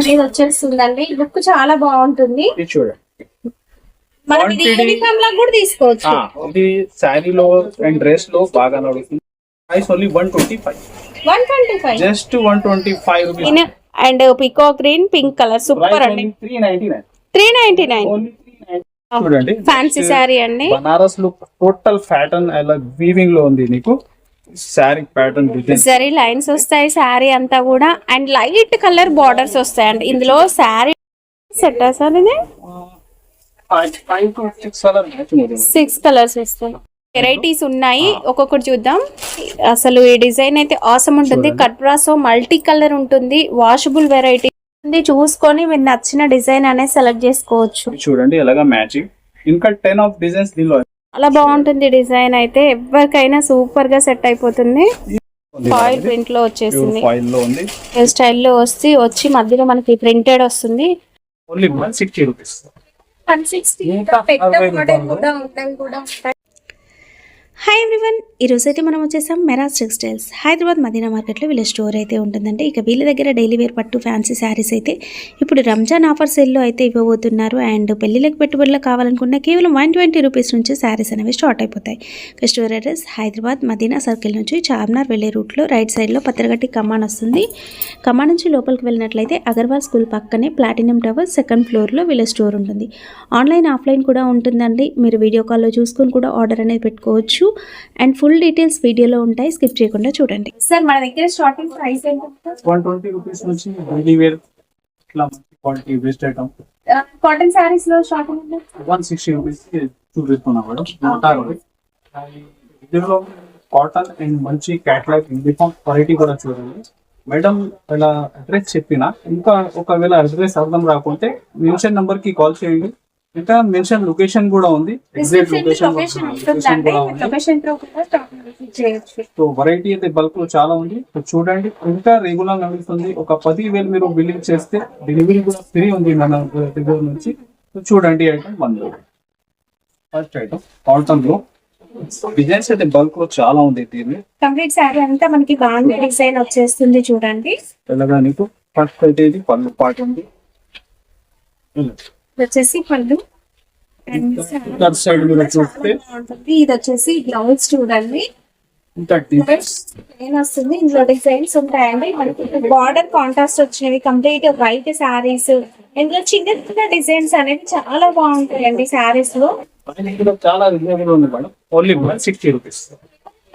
అనేది వచ్చేస్తుందండి. లుక్ చాలా బాగుంటుంది. చూడండి మనం ఇది యూనిఫామ్ లా కూడా తీసుకోవచ్చు. ఇది శారీలో అండ్ డ్రెస్ లో బాగా నడుస్తుంది. Price only 125 just 125 rupees. And peacock green pink colour super అండి. 399 చూడండి ఫ్యాన్సీ శారీ అండి. బనారస్ లుక్ టోటల్ ప్యాటర్న్ అలా వీవింగ్ లో ఉంది. నీకు శారీ ప్యాటర్న్ జరీ లైన్స్ వస్తాయి శారీ అంతా కూడా. అండ్ లైట్ కలర్ బార్డర్స్ వస్తాయండి ఇందులో. శారీ సెట్ సార్ ఇది 5 to 6 కలర్స్ వస్తాయి. వెరైటీస్ ఉన్నాయి, ఒక్కొక్కటి చూద్దాం. అసలు ఈ డిజైన్ అయితే ఆసమ్ ఉంటుంది. కట్ బ్రాసో మల్టీ కలర్ ఉంటుంది. వాషబుల్ వెరైటీ ఉంది. చూసుకొని మీరు నచ్చిన డిజైన్ అనేది సెలెక్ట్ చేసుకోవచ్చు. చూడండి ఎలాగా మ్యాచింగ్. ఇంకా 10 ఆఫ్ డిజైన్స్ దీనిలో అలా బాగుంటుంది. డిజైన్ అయితే ఎవరికైనా సూపర్ గా సెట్ అయిపోతుంది. ఫాయిల్ ప్రింట్ లో వచ్చేసింది. ఫాయిల్ లో ఉంది. స్టైల్లో వచ్చి మధ్యలో మనకి ప్రింటెడ్ వస్తుంది. Only 160 rupees. 160 పెద్ద మోడల్ కూడా ఉంటాయి. హాయ్ ఎవ్రీవన్, ఈరోజు అయితే మనం వచ్చేసాం మెరాజ్ టెక్స్టైల్స్. హైదరాబాద్ మదీనా మార్కెట్లో వీళ్ళ స్టోర్ అయితే ఉంటుందండి. ఇక వీళ్ళ దగ్గర డైలీ వేర్ పట్టు ఫ్యాన్సీ శారీస్ అయితే ఇప్పుడు రంజాన్ ఆఫర్ సేల్లో అయితే ఇవ్వబోతున్నారు. అండ్ పెళ్లిళ్ళకి పెట్టుబడులకు కావాలనుకున్న కేవలం 120 రూపీస్ నుంచి శారీస్ అనేవి స్టార్ట్ అయిపోతాయి. ఇక store address Hyderabad Madina circle నుంచి చార్మినార్ వెళ్ళే రూట్లో రైట్ సైడ్లో పత్రగట్టి కమాన్ వస్తుంది. కమాన్ నుంచి లోపలికి వెళ్ళినట్లయితే అగర్వాల్ స్కూల్ పక్కనే ప్లాటినం టవర్ సెకండ్ ఫ్లోర్లో వీళ్ళ స్టోర్ ఉంటుంది. ఆన్లైన్ ఆఫ్లైన్ కూడా ఉంటుందండి. మీరు వీడియో కాల్లో చూసుకొని కూడా ఆర్డర్ అనేది పెట్టుకోవచ్చు. అండ్ ఫుల్ డీటెయిల్స్ వీడియోలో ఉంటాయి, స్కిప్ చేయకుండా చూడండి. సార్ మన దగ్గర స్టార్టింగ్ ప్రైస్ ఎంత? 120 రూపీస్ నుంచి డైలీ వేర్ ఇట్లా quality best item. Cotton saris లో స్టార్టింగ్ 160 రూపీస్ చూపిస్తున్నాం మేడం. ఇందులో కాటన్ అండ్ మంచి క్యాటలాగ్ యూనిఫామ్ క్వాలిటీ కూడా చూడండి మేడం. ఇలా అడ్రస్ చెప్పిన ఇంకా ఒకవేళ అడ్రస్ అర్థం రాకుంటే మెన్షన్ నంబర్ కి కాల్ చేయండి. ఇంకా మెన్షన్ లొకేషన్ కూడా ఉంది. ఎగ్జాక్ట్ లొకేషన్ కూడా ఉంది. సో వెరైటీ అయితే బల్క్ లో చాలా ఉంది. సో చూడండి ఇంకా రెగ్యులర్ నడుస్తుంది. ఒక 10,000 మీరు బిల్లింగ్ చేస్తే డెలివరీ కూడా ఫ్రీ ఉంది మన దగ్గర నుంచి. సో చూడండి ఐటమ్ 1 ఫస్ట్ ఐటమ్ కాటన్ లో డిజైన్స్ అయితే బల్క్ లో చాలా ఉంది. దీన్ని కంప్లీట్ సారీ అంతా మనకి బాగా డిజైన్ వచ్చేస్తుంది చూడండి. తెల్లగా నీకు ఫస్ట్ అయితే ఇది పళ్ళు పాట ఉంది. వచ్చేసి పళ్ళు సైడ్ కూడా చూస్తే ఇది వచ్చేసి బ్లౌజ్ చూడండి. వస్తుంది ఇందులో డిజైన్స్ ఉంటాయండి. మనకి బార్డర్ కాంట్రాస్ట్ వచ్చినవి కంప్లీట్ వైట్ శారీస్. ఇందులో చిన్న చిన్న డిజైన్స్ అనేవి చాలా బాగుంటాయండి శారీస్ లో. చాలా రీజనబుల్ ఉంది మేడం. Only 160 rupees.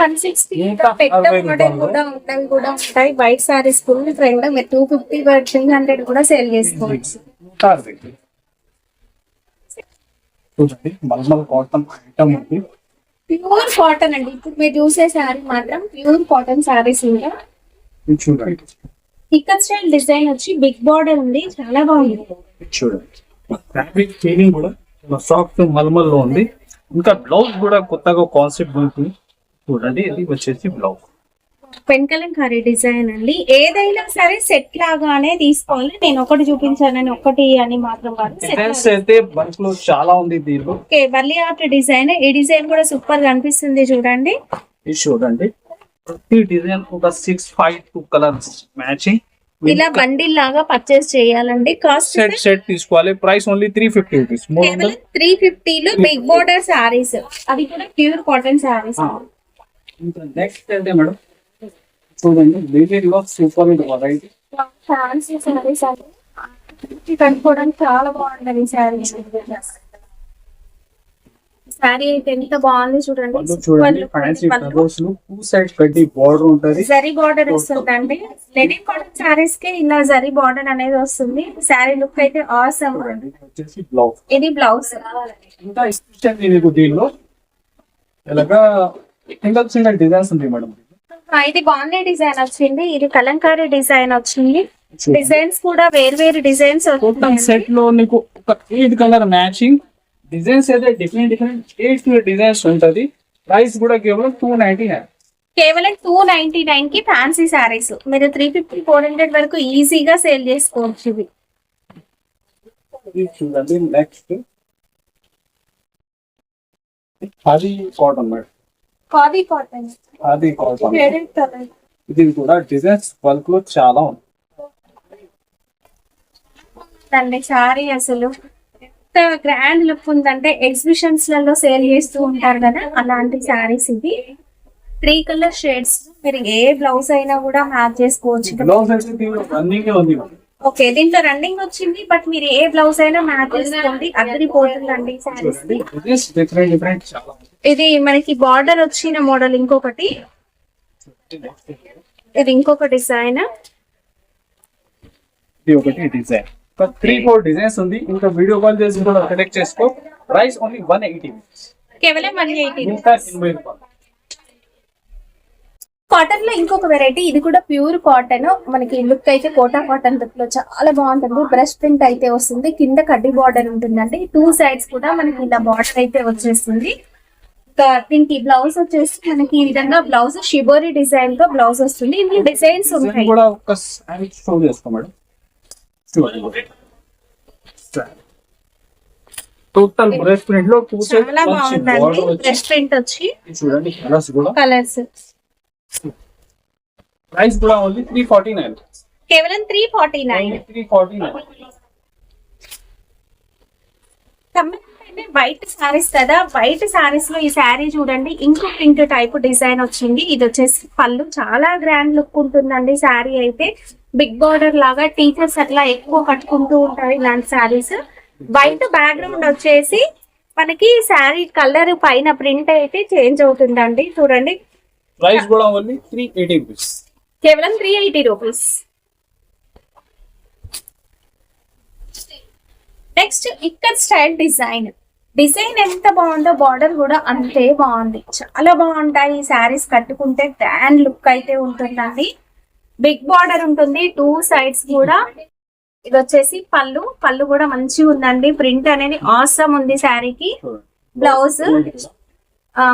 160 పెద్ద మోడల్ కూడా ఉన్నవి కూడా ఉంటాయి. White saris full trend. మీరు 250 300 కూడా సేల్ చేసుకోవచ్చు. మల్మల్ కాటన్ ఐటమ్ ఉంది. ప్యూర్ కాటన్ అండి. ఇప్పుడు మీరు చూసే శారీ మాత్రం ప్యూర్ కాటన్ శారీస్ ఇంకా చూడండి. ఇక్కత్ స్టైల్ డిజైన్ వచ్చి బిగ్ బార్డర్ ఉంది, చాలా బాగుంది. చూడండి ఫ్యాబ్రిక్ ఫీలింగ్ కూడా సాఫ్ట్ మల్మల్ లో ఉంది. ఇంకా బ్లౌజ్ కూడా కొత్తగా కాన్సెప్ట్ ఉంటుంది. చూడండి ఇది వచ్చేసి బ్లౌజ్ పెన్కలంకారీ డిజైన్ అండి. ఏదైనా సరే సెట్ లాగానే తీసుకోవాలి. నేను ఒకటి చూపించానని ఒకటి అని మాత్రం అయితే బంక్ లో చాలా ఉంది దీంట్లో. Okay Valli art design. ఈ డిజైన్ కూడా సూపర్ గా అనిపిస్తుంది చూడండి. ఇది చూడండి ప్రతి డిజైన్ ఒక 6-5 కలర్స్ మ్యాచింగ్. ఇలా బండిల్ లాగా పర్చేస్ చేయాలండి. కాస్ట్ సెట్ తీసుకోవాలి. Price only 350 rupees. 350 లో బిగ్ బోర్డర్ సారీస్, అవి కూడా ప్యూర్ కాటన్ సారీస్. నెక్స్ట్ అంటే మేడం చూడండి వీటిలో సూపర్ వెరైటీ ఫ్యాన్సీ సారీస్ అండి. కట్టుకోవడానికి చాలా బాగుంటది ఈ సారీస్. సారీ అయితే ఎంత బాగుంది చూడండి. చూడండి ఫ్యాన్సీ కలర్స్ లో 2 సైడ్స్ కట్టి బార్డర్ ఉంటది. జరీ బార్డర్ వస్తుందండి. లెనిన్ కాటన్ సారీస్ కి ఇలా జరీ బార్డర్ అనేది వస్తుంది. సారీ లుక్ అయితే ఆసమ్. వచ్చేసి బ్లౌజ్. ఇది బ్లౌజ్. ఇంకా ఇష్టం మీకు దీనిలో ఎలాగా సింగల్ డిజైన్స్ ఉంది మేడం. ఇది బాగుంది డిజైన్ వచ్చింది. ఇది కలంకారీ డిజైన్ వచ్చింది. డిజైన్స్ కూడా వేరు డిజైన్స్ సెట్ లో నీకు ఒక 8 కలర్ మ్యాచింగ్ డిజైన్స్ అయితే డిఫరెంట్ 8 డిజైన్స్ ఉంటది. ప్రైస్ కూడా కేవలం 299. కేవలం 299 కి ఫ్యాన్సీ సారీస్. మీరు 350-400 వరకు ఈజీగా సేల్ చేసుకోవచ్చు. ఇది చూడండి నెక్స్ట్ అది కాటన్ మేడం. ఖాదీ కాటన్. ఇది కూడా డిజైన్స్ బల్క్ లో చాలా ఉంది. ఉందండి సారీ. అసలు ఎంత గ్రాండ్ లుక్ ఉందంటే ఎగ్జిబిషన్స్ లలో సేల్ చేస్తూ ఉంటారు కదా, అలాంటి సారీస్ ఇది. 3 కలర్ షేడ్స్, మీరు ఏ బ్లౌజ్ అయినా కూడా మ్యాచ్ చేసుకోవచ్చు. బ్లౌజ్ అయితే దీనిలో రన్నింగ్ ఉంది మేడం. ఓకే, దీంట్లో రన్నింగ్ వచ్చింది, బట్ మీరు ఏ బ్లౌజ్ అయినా మ్యాచ్ చేసుకోండి, అదిరిపోతుందండి సారీస్. డిఫరెంట్ డిఫరెంట్ చాలా ఉంది. ఇది మనకి బార్డర్ వచ్చిన మోడల్. ఇంకొకటి, ఇది ఇంకొక డిజైన్. ఇది ఒకటి డిజైన్. 3-4 డిజైన్స్ ఉంది. ఇంకా వీడియో కాల్ చేసి కూడా సెలెక్ట్ చేసుకో. ప్రైస్ ఓన్లీ 180, కేవలం 180. ఇంకా 80 రూపాయలు. కాటన్ లో ఇంకొక వెరైటీ, ఇది కూడా ప్యూర్ కాటన్. మనకి లుక్ అయితే కోటా కాటన్ లుక్ లో చాలా బాగుంటుంది. బ్రష్ ప్రింట్ అయితే వస్తుంది, కింద కడ్డీ బార్డర్ ఉంటుందండి. 2 సైడ్స్ కూడా మనకి ఇలా బార్డర్ అయితే వచ్చేస్తుంది. ఇంకా దీనికి బ్లౌజ్ వచ్చేసి మనకి ఈ విధంగా బ్లౌజ్ షిబోరి డిజైన్ తో బ్లౌజ్ వస్తుంది. ఇందులో డిజైన్స్ డిజైన్ ఉంటాయి. కూడా ఒక శారీ షో చేస్తాం మేడం. టోటల్ బ్రష్ ప్రింట్ లో 2 సైడ్ చాలా బాగుందండి. బ్రష్ ప్రింట్ వచ్చి చూడండి. కలర్స్ కూడా, కలర్స్. ప్రైస్ కూడా ఓన్లీ 349, కేవలం 349. 349. వైట్ సారీస్ కదా, వైట్ సారీస్ లో ఈ శారీ చూడండి, ఇంకో ప్రింట్ టైప్ డిజైన్ వచ్చింది. ఇది వచ్చేసి పళ్ళు, చాలా గ్రాండ్ లుక్ ఉంటుందండి. శారీ అయితే బిగ్ బార్డర్ లాగా టీచర్స్ అట్లా ఎక్కువ కట్టుకుంటూ ఉంటారు ఇలాంటి శారీస్. వైట్ బ్యాక్గ్రౌండ్ వచ్చేసి మనకి శారీ కలర్ పైన ప్రింట్ అయితే చేంజ్ అవుతుందండి. చూడండి, ప్రైస్ కూడా ఓన్లీ 380 రూపీస్, కేవలం 380 రూపీస్. నెక్స్ట్ ఇక్కడ స్టైల్ డిజైన్. డిజైన్ ఎంత బాగుందో బార్డర్ కూడా అంతే బాగుంది. చాలా బాగుంటాయి ఈ శారీస్ కట్టుకుంటే, గ్రాండ్ లుక్ అయితే ఉంటుందండి. బిగ్ బార్డర్ ఉంటుంది 2 సైడ్స్ కూడా. ఇది వచ్చేసి పళ్ళు, పళ్ళు కూడా మంచిగా ఉందండి. ప్రింట్ అనేది ఆసమ్ ఉంది శారీకి. బ్లౌజ్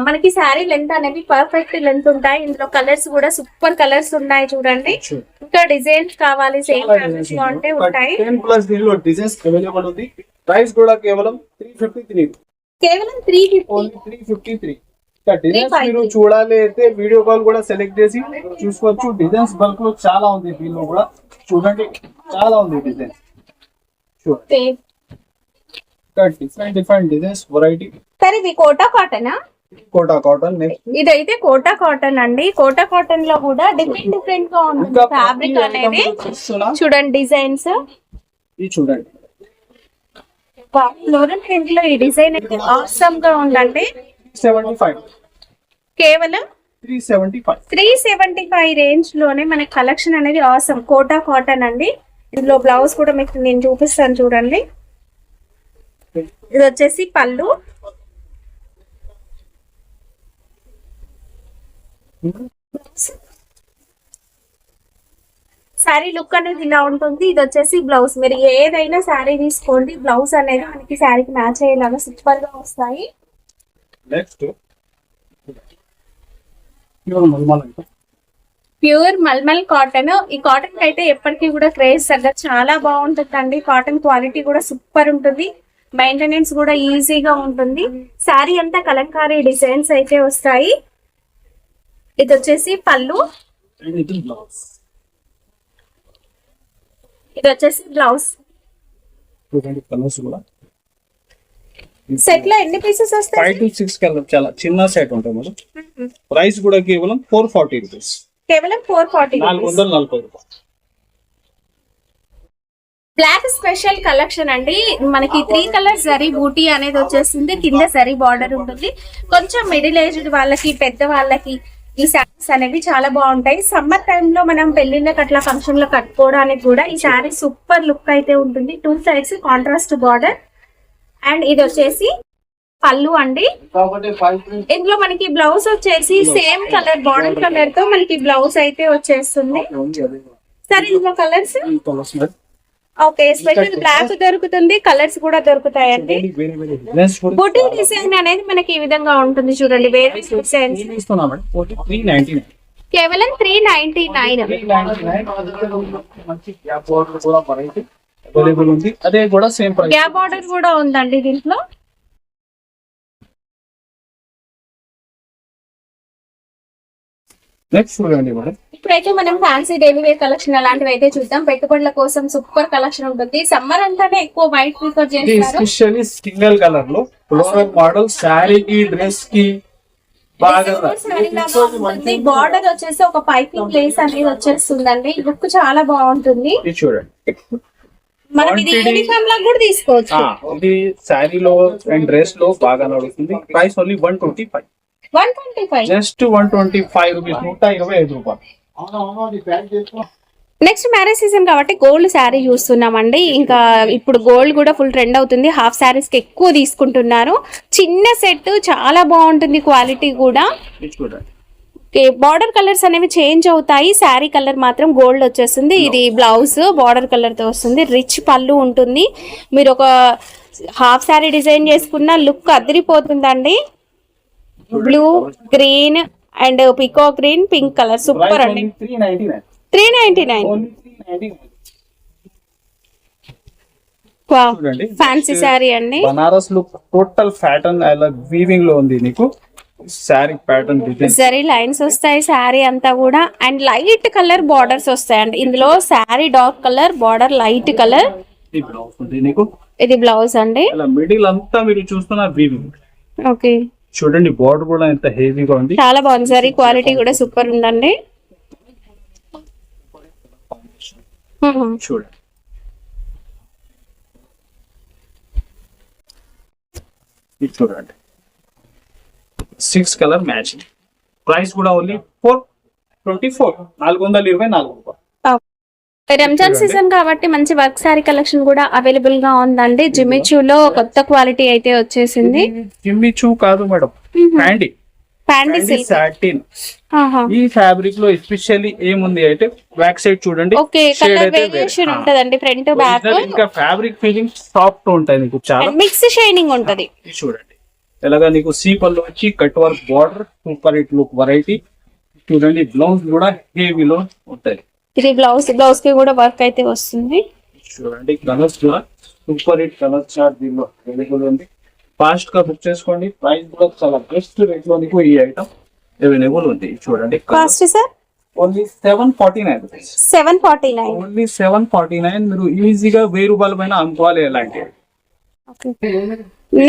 మనకి శారీ లెంత్ అనేది పర్ఫెక్ట్ లెంత్ ఉంటాయి. ఇందులో కలర్స్ కూడా సూపర్ కలర్స్ ఉన్నాయి చూడండి. ఇంకా డిజైన్స్ కావాలి సేమ్ లో అంటే ఉంటాయి. 10+ దీనిలో డిజైన్స్ అవైలబుల్ ఉంది. ప్రైస్ కూడా కేవలం 353, కేవలం 350. ఓన్లీ 353. డిజైన్స్ మీరు చూడాలి అయితే వీడియో కాల్ కూడా సెలెక్ట్ చేసి చూసుకోవచ్చు. డిజైన్స్ బల్క్ లో చాలా ఉంది. దీనిలో కూడా చూడండి, చాలా ఉంది designs. Different different designs variety. సరే, ఇది కోటా కాటనా? కోటా కాటన్. నెక్స్ట్ ఇదైతే కోటా కాటన్ అండి. కోటా కాటన్ లో కూడా డిఫరెంట్ డిఫరెంట్ గా ఉంటుంది ఫ్యాబ్రిక్ అనేది. చూడండి డిజైన్స్, ఇది చూడండి. ఫ్లోరల్ ప్రింట్ లో ఈ డిజైన్ అయితే ఆసమ్ గా ఉందండి. 75, కేవలం 375. 375 రేంజ్ లోనే మన కలెక్షన్ అనేది ఆసమ్. కోటా కాటన్ అండి. ఇందులో బ్లౌజ్ కూడా మీకు నేను చూపిస్తాను చూడండి. ఇది వచ్చేసి పళ్ళు, శారీ లుక్ అనేది ఇలా ఉంటుంది. ఇది వచ్చేసి బ్లౌజ్. మీరు ఏదైనా శారీ తీసుకోండి, బ్లౌజ్ అనేది మనకి శారీకి మ్యాచ్ అయ్యేలాగా సూపర్ గా వస్తాయి. Next pure malmal cotton. ఈ కాటన్ అయితే ఎప్పటికీ కూడా క్రేజ్ తగ్గ చాలా బాగుంటుందండి. కాటన్ క్వాలిటీ కూడా సూపర్ ఉంటుంది, మెయింటెనెన్స్ కూడా ఈజీగా ఉంటుంది. శారీ అంతా కలంకారీ డిజైన్స్ అయితే వస్తాయి. ఇది వచ్చేసి పళ్ళు, ఇది వచ్చేసి బ్లౌజ్. సెట్ లో ఎన్ని పీసెస్ వస్తాయి? 5 to 6 కలర్, చాలా చిన్న సెట్ ఉంటుంది మేడం. ప్రైస్ కూడా కేవలం 440 రూపీస్, కేవలం 440 రూపీస్. 440 రూపాయలు. బ్లాక్ స్పెషల్ కలెక్షన్ అండి. మనకి 3 కలర్స్ జరీ బూటీ అనేది వచ్చేస్తుంది. కింద జరీ బార్డర్ ఉంటుంది. కొంచెం మిడిల్ ఏజ్డ్ వాళ్ళకి, పెద్ద వాళ్ళకి ఈ శారీస్ అనేవి చాలా బాగుంటాయి. సమ్మర్ టైంలో మనం పెళ్లిళ్ళకి అట్లా ఫంక్షన్ లో కట్టుకోవడానికి కూడా ఈ శారీ సూపర్ లుక్ అయితే ఉంటుంది. 2 సైడ్స్ కాంట్రాస్ట్ బార్డర్. అండ్ ఇది వచ్చేసి పళ్ళు అండి. ఇందులో మనకి బ్లౌజ్ వచ్చేసి సేమ్ కలర్, బార్డర్ కలర్ తో మనకి బ్లౌజ్ అయితే వచ్చేస్తుంది. సరే, ఇందులో కలర్స్ ఓకే, స్పెషల్ బ్లాక్ దొరుకుతుంది, కలర్స్ కూడా దొరుకుతాయండి. బుటీ డిజైన్ అనేది మనకి ఈ విధంగా ఉంటుంది చూడండి. వేరే డిజైన్స్ కేవలం 399. అదే కూడా సేమ్ ప్రైస్. గ్యాప్ బార్డర్ కూడా ఉందండి దీంట్లో. నెక్స్ట్ చూడండి మేడం, ఇప్పుడైతే మనం ఫ్యాన్సీ డైలీ వేర్ కలెక్షన్ అలాంటివి అయితే చూద్దాం. పెట్టుబడుల కోసం సూపర్ కలెక్షన్ ఉంటుంది. సమ్మర్ అంటానే ఎక్కువ వైట్ ప్రిఫర్ ఇది చేస్తారు. ఎస్పెషల్లీ సింగిల్ కలర్ లో ఫ్లోరల్ మోడల్ శారీకి డ్రెస్ కి బాగా బార్డర్ వచ్చేసి ఒక పైపింగ్ ప్లేస్ అనేది వచ్చేస్తుందండి. లుక్ చాలా బాగుంటుంది. ఇది చూడండి. మనం ఇది యూనిఫామ్ లా కూడా తీసుకోవచ్చు. ఇది శారీలో అండ్ డ్రెస్ లో బాగా నడుస్తుంది. Price only 125, 125. జస్ట్ 125 రూపీస్, 125 రూపాయలు. నెక్స్ట్ మ్యారేజ్ సీజన్ కాబట్టి గోల్డ్ శారీ చూస్తున్నామండి. ఇంకా ఇప్పుడు గోల్డ్ కూడా ఫుల్ ట్రెండ్ అవుతుంది. హాఫ్ శారీస్ కి ఎక్కువ తీసుకుంటున్నారు. చిన్న సెట్ చాలా బాగుంటుంది, క్వాలిటీ కూడా. ఇది చూడండి. బార్డర్ కలర్స్ అనేవి చేంజ్ అవుతాయి. శారీ కలర్ మాత్రం గోల్డ్ వచ్చేస్తుంది. ఇది బ్లౌజ్ బార్డర్ కలర్ తో వస్తుంది. రిచ్ పళ్ళు ఉంటుంది. మీరు ఒక హాఫ్ శారీ డిజైన్ చేసుకున్న లుక్ అదిరిపోతుందండి. Blue, green and pico green, pink colour super అండి. 399, 399. ఓన్లీ 399. చూడండి, ఫ్యాన్సీ శారీ అండి. బనారస్ లుక్ టోటల్ ప్యాటర్న్ అలా వీవింగ్ లో ఉంది. నీకు sari pattern design zari lines వస్తాయి శారీ అంతా కూడా. అండ్ లైట్ కలర్ బార్డర్స్ వస్తాయండి. ఇందులో sari dark colour, border light colour. ఈ బ్లౌజ్ ఉంది నీకు. ఇది బ్లౌజ్ అండి. అలా మిడిల్ అంతా మీరు చూస్తున్న వీవింగ్. ఓకే, చూడండి బార్డర్ కూడా ఎంత హెవీగా ఉంది. చాలా బాగుంది. జరీ క్వాలిటీ కూడా సూపర్ ఉందండి. చూడండి, ఇది చూడండి 6 కలర్ మ్యాచింగ్. ప్రైస్ కూడా ఓన్లీ 424, 424 రూపాయలు. రంజాన్ సీజన్ కాబట్టి మంచి వర్క్ శారీ కలెక్షన్ కూడా అవైలబుల్ గా ఉందండి. జిమ్మిచూలో కొత్త క్వాలిటీ అయితే వచ్చేసింది. జిమ్మిచూ కాదు మేడం, ప్యాండీ ప్యాండీ సిల్క్ సాటిన్. ఈ ఫ్యాబ్రిక్ లో ఎస్పెషల్లీ ఏముంది అంటే బ్యాక్ సైడ్ చూడండి. ఓకే, కలర్ వేరియేషన్ ఉంటదండి ఫ్రంట్ బ్యాక్. ఇంకా ఫ్యాబ్రిక్ ఫీలింగ్ సాఫ్ట్ ఉంటాయి నీకు చాలా. మిక్స్ షైనింగ్ ఉంటది. ఇది చూడండి ఎలాగా నీకు సీపల్ లో వచ్చి cut work border, super hit look variety. చూడండి బ్లౌజ్ కూడా హెవీలో ఉంటాయి. ఇది బ్లౌజ్, బ్లౌజ్ కి కూడా వర్క్ అయితే వస్తుంది. చూడండి కలర్స్ కూడా సూపర్ హిట్ కలర్ చార్ట్ దీనిలో అవైలబుల్ ఉంది. ఫాస్ట్ గా బుక్ చేసుకోండి. ప్రైస్ కూడా చాలా బెస్ట్ రేట్ లో నీకు ఈ ఐటమ్ అవైలబుల్ ఉంది. చూడండి cost sir only 749 rupees. 749. Only 749. మీరు ఈజీగా 1000 రూపాయల పైన అమ్ముకోవాలి ఇలాంటివి.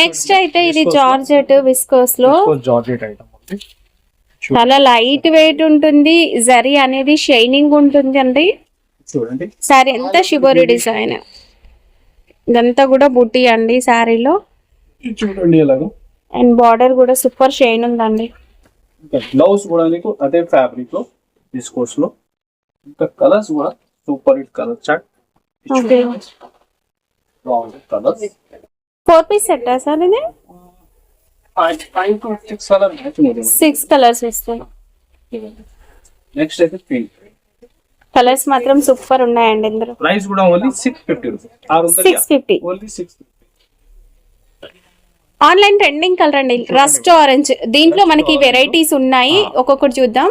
నెక్స్ట్ అయితే ఇది జార్జెట్ విస్కోస్ లో జార్జెట్ ఐటమ్ ఉంది. చాలా లైట్ వెయిట్ ఉంటుంది. జరీ అనేది షైనింగ్ ఉంటుంది అండి. చూడండి సారీ ఎంత షిబోరి డిజైన్. ఇదంతా కూడా బుట్టి అండి శారీలో. ఇది చూడండి ఎలాగో. అండ్ బార్డర్ కూడా సూపర్ షైన్ ఉందండి. ఇంకా బ్లౌజ్ కూడా నీకు అదే ఫ్యాబ్రిక్ లో విస్కోస్ లో. ఇంకా కలర్స్ కూడా super hit colour chart. Okay, colours 4 piece set sir ఇది. 5 to 6 కలర్ మ్యాచింగ్ ఉంది. 6 కలర్స్ ఇస్తాయి. నెక్స్ట్ అయితే పింక్. కలర్స్ మాత్రం సూపర్ ఉన్నాయండి ఇందులో. ప్రైస్ కూడా only 650 rupees. 650. Only 650. Online trending colour అండి, రస్ట్ ఆరెంజ్. దీంట్లో మనకి వెరైటీస్ ఉన్నాయి, ఒక్కొక్కటి చూద్దాం.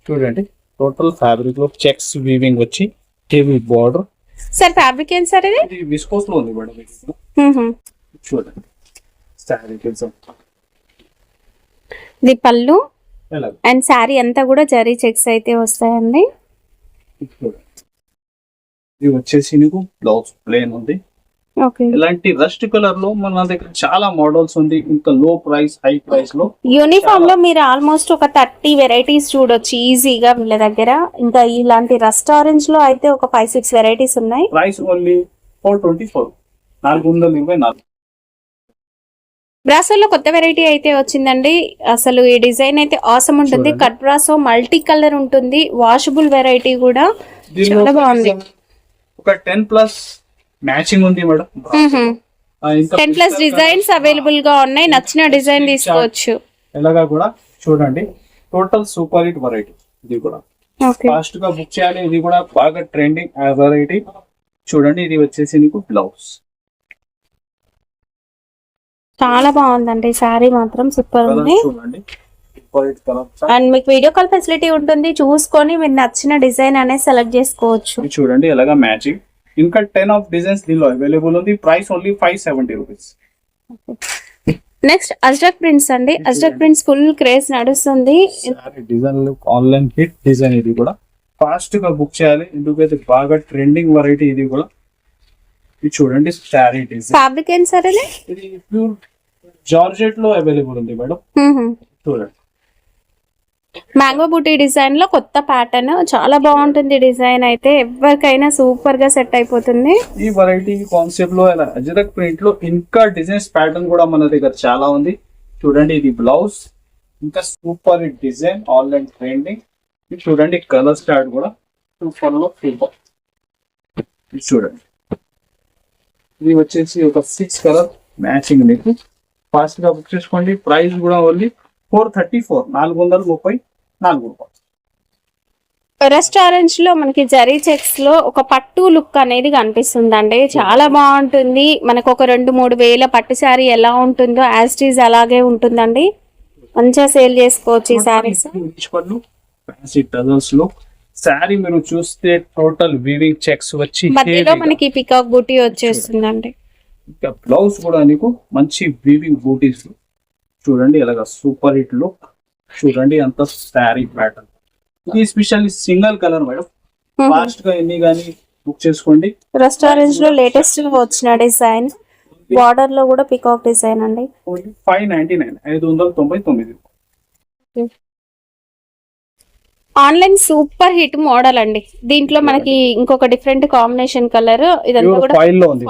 చూడండి టోటల్ ఫ్యాబ్రిక్ లో చెక్స్ వీవింగ్ వచ్చి హెవీ బార్డర్. సార్ ఫ్యాబ్రిక్ ఏంటి సార్ ఇది? ఇది విస్కోస్ లో ఉంది మేడం. చూడండి శారీ ఇది పళ్ళు ఎలా అండ్ శారీ అంతా కూడా జరీ చెక్స్ అయితే వస్తాయండి. ఇది వచ్చేసి నీకు బ్లౌజ్ ప్లేన్ ఉంది. ఓకే, ఇలాంటి రస్ట్ కలర్ లో మన దగ్గర చాలా మోడల్స్ ఉంది. ఇంకా లో ప్రైస్, హై ప్రైస్ లో యూనిఫామ్ లో మీరు ఆల్మోస్ట్ ఒక 30 వెరైటీస్ చూడొచ్చు ఈజీగా వీళ్ళ దగ్గర. ఇంకా ఇలాంటి రస్ట్ ఆరెంజ్ లో అయితే ఒక 5-6 వెరైటీస్ ఉన్నాయి. Price only 424, 424. బ్రాసోలో కొత్త వెరైటీ అయితే వచ్చిందండి. అసలు ఈ డిజైన్ అయితే ఆసమ్ ఉంటుంది. కట్ బ్రాసో మల్టీ కలర్ ఉంటుంది. వాషబుల్ వెరైటీ కూడా చాలా బాగుంది. ఒక 10+ మ్యాచింగ్ ఉంది మేడం. 10+ డిజైన్స్ అవైలబుల్ గా ఉన్నాయి. నచ్చిన డిజైన్ తీసుకోవచ్చు. ఎలాగా కూడా చూడండి టోటల్ సూపర్ హిట్ వెరైటీ. ఇది కూడా ఫాస్ట్ గా బుక్ చేయాలి. ఇది కూడా బాగా ట్రెండింగ్ వెరైటీ. చూడండి ఇది వచ్చేసి నీకు బ్లౌజ్. చాలా బాగుందండి శారీ మాత్రం సూపర్ ఉంది. చూడండి సూపర్ హిట్ కలర్. అండ్ మీకు వీడియో కాల్ ఫెసిలిటీ ఉంటుంది. చూసుకొని మీరు నచ్చిన డిజైన్ అనేది సెలెక్ట్ చేసుకోవచ్చు. చూడండి ఎలాగా మ్యాచింగ్. ఇంకా 10 ఆఫ్ డిజైన్స్ దీనిలో అవైలబుల్ ఉంది. Price only 570 rupees. Next Ajrak prints అండి. అజ్రక్ ప్రింట్స్ ఫుల్ క్రేజ్ నడుస్తుంది. డిజైన్ ఆన్లైన్ హిట్ డిజైన్, ఇది కూడా ఫాస్ట్ గా బుక్ చేయాలి ఎందుకైతే బాగా ట్రెండింగ్ వెరైటీ ఇది కూడా. ఇది చూడండి శారీ డిజైన్. ఫ్యాబ్రిక్ ఏం సార్ ఇది? ఇది ప్యూర్ జార్జెట్ లో అవైలబుల్ ఉంది మేడం. చూడండి మ్యాంగో బూటీ డిజైన్ లో కొత్త ప్యాటర్న్, చాలా బాగుంటుంది డిజైన్ అయితే, ఎవరికైనా సూపర్ గా సెట్ అయిపోతుంది. ఈ వెరైటీ కాన్సెప్ట్ లో అజ్రక్ ప్రింట్ లో ఇంకా డిజైన్స్ ప్యాటర్న్ కూడా మన దగ్గర చాలా ఉంది. చూడండి ఇది బ్లౌజ్, ఇంకా సూపర్ డిజైన్ ఆన్లైన్ ట్రెండింగ్. ఇది చూడండి కలర్ స్టార్ట్ కూడా సూపర్ లో సూపర్. ఇది చూడండి ఇది వచ్చేసి ఒక 6 కలర్ మ్యాచింగ్, మీకు ఫాస్ట్ గా బుక్ చేసుకోండి. ప్రైస్ కూడా ఓన్లీ 434, 434 రూపాయలు. రెస్టారెంట్స్ లో మనకి జరీ చెక్స్ లో ఒక పట్టు లుక్ అనేది కనిపిస్తుందండి, చాలా బాగుంటుంది. మనకు ఒక 2-3 వేల పట్టు శారీ ఎలా ఉంటుందో యాజ్ ఇట్ ఈజ్ అలాగే ఉంటుందండి. మంచిగా సేల్ చేసుకోవచ్చు ఈ శారీస్. ఫ్యాన్సీ టజల్స్ లో శారీ మీరు చూస్తే టోటల్ వీవింగ్ చెక్స్ వచ్చి మధ్యలో మనకి పికాక్ బూటీ వచ్చేస్తుందండి. ఇంకా బ్లౌజ్ కూడా నీకు మంచి వీవింగ్ బూటీస్ చూడండి, అలాగా సూపర్ హిట్ లుక్. చూడండి అంత శారీ ప్యాటర్న్. ఇది specially single colour madam. Fast గా ఎన్ని గానీ బుక్ చేసుకోండి. రెస్టారెంట్స్ లో లేటెస్ట్ గా వచ్చిన డిజైన్, బార్డర్ లో కూడా పికాక్ డిజైన్ అండి. 599, 599. ఆన్లైన్ సూపర్ హిట్ మోడల్ అండి. దీంట్లో మనకి ఇంకొక డిఫరెంట్ కాంబినేషన్ కలర్, ఇదంతా కూడా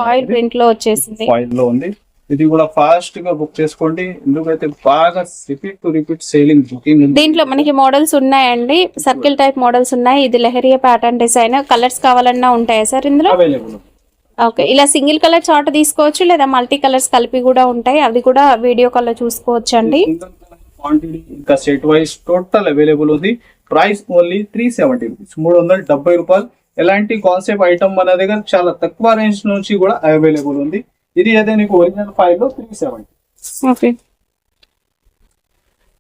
ఫాయిల్ ప్రింట్ లో వచ్చేసింది. ఫాయిల్ లో ఉంది. ఇది కూడా ఫాస్ట్ గా బుక్ చేసుకోండి ఎందుకైతే బాగా రిపీట్ సేలింగ్ బుకింగ్. దీంట్లో మనకి మోడల్స్ ఉన్నాయండి, సర్కిల్ టైప్ మోడల్స్ ఉన్నాయి. ఇది లెహరియా ప్యాటర్న్ డిజైన్. కలర్స్ కావాలన్నా ఉంటాయా సార్ ఇందులో? అవైలబుల్. ఓకే, ఇలా సింగిల్ కలర్ చార్ట్ తీసుకోవచ్చు, లేదా మల్టీ కలర్స్ కలిపి కూడా ఉంటాయి, అవి కూడా వీడియో కాల్ లో చూసుకోవచ్చు అండి. క్వాంటిటీ ఇంకా సెట్ వైస్ టోటల్ అవైలబుల్ ఉంది. ప్రైస్ ఓన్లీ 370 రూపీస్, 370 రూపాయలు. ఎలాంటి కాన్సెప్ట్ ఐటమ్ మన దగ్గర చాలా తక్కువ రేంజ్ నుంచి కూడా అవైలబుల్ ఉంది. ఇది అయితే నీకు ఒరిజినల్ ఫైల్ లో 370. ఓకే,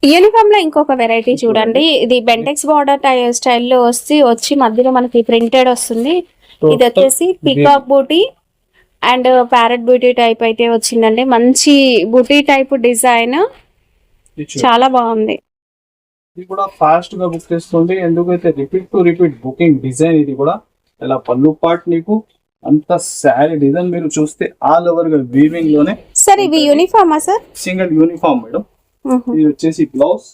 యూనిఫామ్ లో ఇంకొక వెరైటీ చూడండి. ఇది బెంటెక్స్ బార్డర్ స్టైల్లో వచ్చి మధ్యలో మనకి ప్రింటెడ్ వస్తుంది. ఇది వచ్చేసి peacock buti and parrot buti type అయితే వచ్చిందండి. మంచి బూటీ టైప్ డిజైన్, చాలా బాగుంది. ఇది కూడా ఫాస్ట్ గా బుక్ చేసుకోండి ఎందుకైతే రిపీట్ బుకింగ్ డిజైన్. ఇది కూడా ఇలా పళ్ళు పార్ట్ నీకు అంత శారీ డిజైన్ మీరు చూస్తే ఆల్ ఓవర్ గా వీవింగ్ లోనే. సార్ ఇవి యూనిఫామా సార్? Single uniform madam. ఇది వచ్చేసి బ్లౌజ్.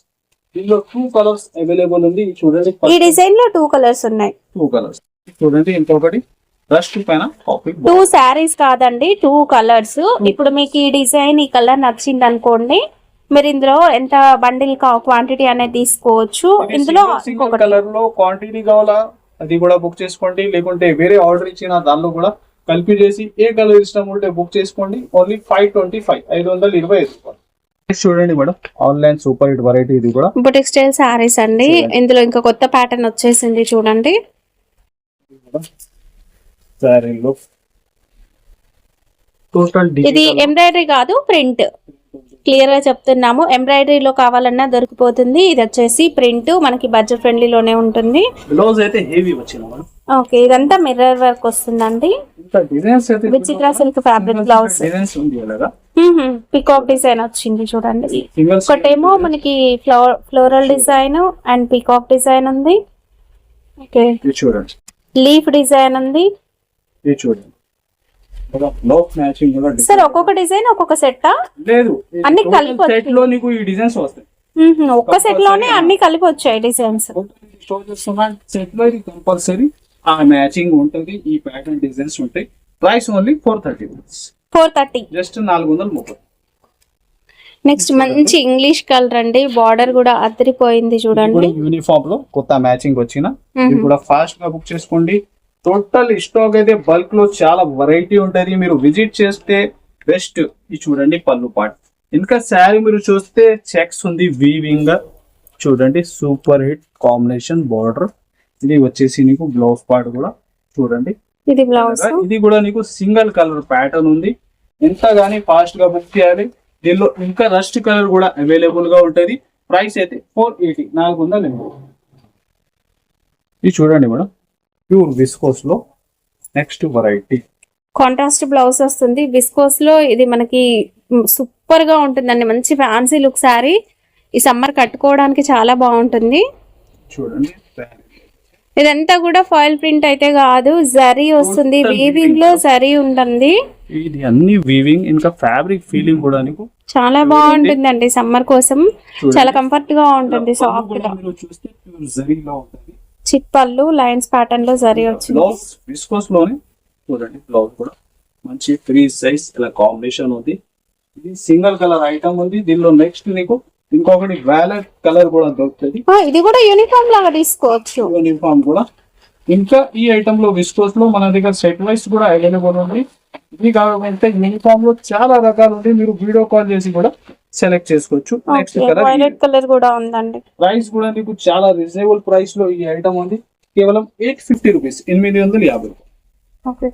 దీనిలో 2 కలర్స్ అవైలబుల్ ఉంది. చూడండి ఈ డిజైన్ లో 2 కలర్స్ ఉన్నాయి. 2 కలర్స్ చూడండి. ఇంకొకటి రస్ట్ పైన కాపీ. 2 శారీస్ కాదండి, 2 కలర్స్. ఇప్పుడు మీకు ఈ డిజైన్ ఈ కలర్ నచ్చింది అనుకోండి, మీరు ఇందులో ఎంత బండిల్ క్వాంటిటీ అనేది తీసుకోవచ్చు. ఇందులో కలర్ లో క్వాంటిటీ కావాలా అది కూడా బుక్ చేసుకోండి, లేకుంటే వేరే ఆర్డర్ ఇచ్చిన దానిలో కూడా కలిపి చేసి ఏ కలర్ ఇష్టం ఉంటే బుక్ చేసుకోండి. ఓన్లీ 525, 525 రూపాయలు. చూడండి madam online super hit variety. ఇది కూడా బుటిక్ స్టైల్ సారీస్ అండి. ఇందులో ఇంకా కొత్త ప్యాటర్న్ వచ్చేసింది చూడండి. సారీలో టోటల్ ఇది ఎంబ్రాయిడరీ కాదు, ప్రింట్. క్లియర్ గా చెప్తున్నాము, ఎంబ్రాయిడరీలో కావాలన్నా దొరికిపోతుంది. ఇది వచ్చేసి ప్రింట్, మనకి బడ్జెట్ ఫ్రెండ్లీలోనే ఉంటుంది. బ్లౌజ్ అయితే హెవీ వచ్చింది. ఓకే, ఇదంతా మిర్రర్ వర్క్ వస్తుందండి. విచిత్ర silk fabric blouse, peacock design వచ్చింది చూడండి. ఒకటేమో మనకి floral design and peacock design ఉంది. ఓకే, చూడండి లీఫ్ డిజైన్ ఉంది. చూడండి సార్ ఒక్కొక్క డిజైన్ ఒక్కొక్క సెట్ లేదు, అన్ని కలిపి సెట్ లో నీకు ఈ డిజైన్స్ వస్తాయి. ఒక్క సెట్ లోనే అన్ని కలిపి వచ్చాయి డిజైన్స్. సెట్ లో ఇది కంపల్సరీ ఆ మ్యాచింగ్ ఉంటుంది. ఈ ప్యాటర్న్ డిజైన్స్ ఉంటాయి. Price only 430 rupees. 430 just 430. Next మంచి ఇంగ్లీష్ కలర్ అండి, బార్డర్ కూడా అదిరిపోయింది చూడండి. యూనిఫామ్ లో కొత్త మ్యాచింగ్ వచ్చిన ఇది కూడా ఫాస్ట్ గా బుక్ చేసుకోండి. టోటల్ స్టాక్ అయితే బల్క్ లో చాలా వెరైటీ ఉంటది, మీరు విజిట్ చేస్తే బెస్ట్. ఇది చూడండి పళ్ళు పార్ట్. ఇంకా శారీ మీరు చూస్తే చెక్స్ ఉంది వీవింగ్. చూడండి సూపర్ హిట్ కాంబినేషన్ బార్డర్. ఇది వచ్చేసి నీకు బ్లౌజ్ పార్ట్ కూడా చూడండి. ఇది బ్లౌజ్, ఇది కూడా నీకు సింగిల్ కలర్ ప్యాటర్న్ ఉంది. ఎంత గానీ ఫాస్ట్ గా బుక్ చేయాలి. దీనిలో ఇంకా రస్ట్ కలర్ కూడా అవైలబుల్ గా ఉంటది. ప్రైస్ అయితే 480, 480. ఇది చూడండి మేడం ప్యూర్ విస్కోస్ లో నెక్స్ట్ వెరైటీ. కాంట్రాస్ట్ బ్లౌజ్ వస్తుంది విస్కోస్ లో. ఇది మనకి సూపర్ గా ఉంటుందండి. మంచి ఫ్యాన్సీ లుక్ శారీ. ఈ సమ్మర్ కట్టుకోవడానికి చాలా బాగుంటుంది. చూడండి ఇదంతా కూడా ఫాయిల్ ప్రింట్ అయితే కాదు, జరీ వస్తుంది, వీవింగ్ లో జరీ ఉంటుంది. ఇది అన్ని వీవింగ్, ఇంకా ఫ్యాబ్రిక్ ఫీలింగ్ కూడా నీకు చాలా బాగుంటుందండి సమ్మర్ కోసం. చాలా కంఫర్ట్ గా ఉంటుంది, సాఫ్ట్ గా. మీరు చూస్తే ప్యూర్ జరీలో ఉంటుంది. చిట్పళ్ళు లైన్స్ ప్యాటర్న్ లో జరీ వచ్చింది. బ్లౌజ్ విస్కోస్ లోనే చూడండి, బ్లౌజ్ కూడా మంచి ఫ్రీ సైజ్ ఇలా కాంబినేషన్ ఉంది. ఇది సింగిల్ కలర్ ఐటమ్ ఉంది. దీనిలో నెక్స్ట్ నీకు ఇంకొకటి వ్యాలెట్ కలర్ కూడా దొరుకుతుంది. ఇది కూడా యూనిఫామ్ లాగా తీసుకోవచ్చు. యూనిఫామ్ కూడా. ఇంకా ఈ ఐటమ్ లో విస్కోస్ లో మన దగ్గర సెట్ వైస్ కూడా అవైలబుల్ ఉంది. ఇది కాకపోతే యూనిఫామ్ లో చాలా రకాలు ఉంది. మీరు వీడియో కాల్ చేసి కూడా సెలెక్ట్ చేసుకోవచ్చు. నెక్స్ట్ కలర్ వైలెట్ కలర్ కూడా ఉందండి. ప్రైస్ కూడా నీకు చాలా రీజనబుల్ ప్రైస్ లో ఈ ఐటమ్ ఉంది. కేవలం 850 రూపీస్, 850. ఓకే.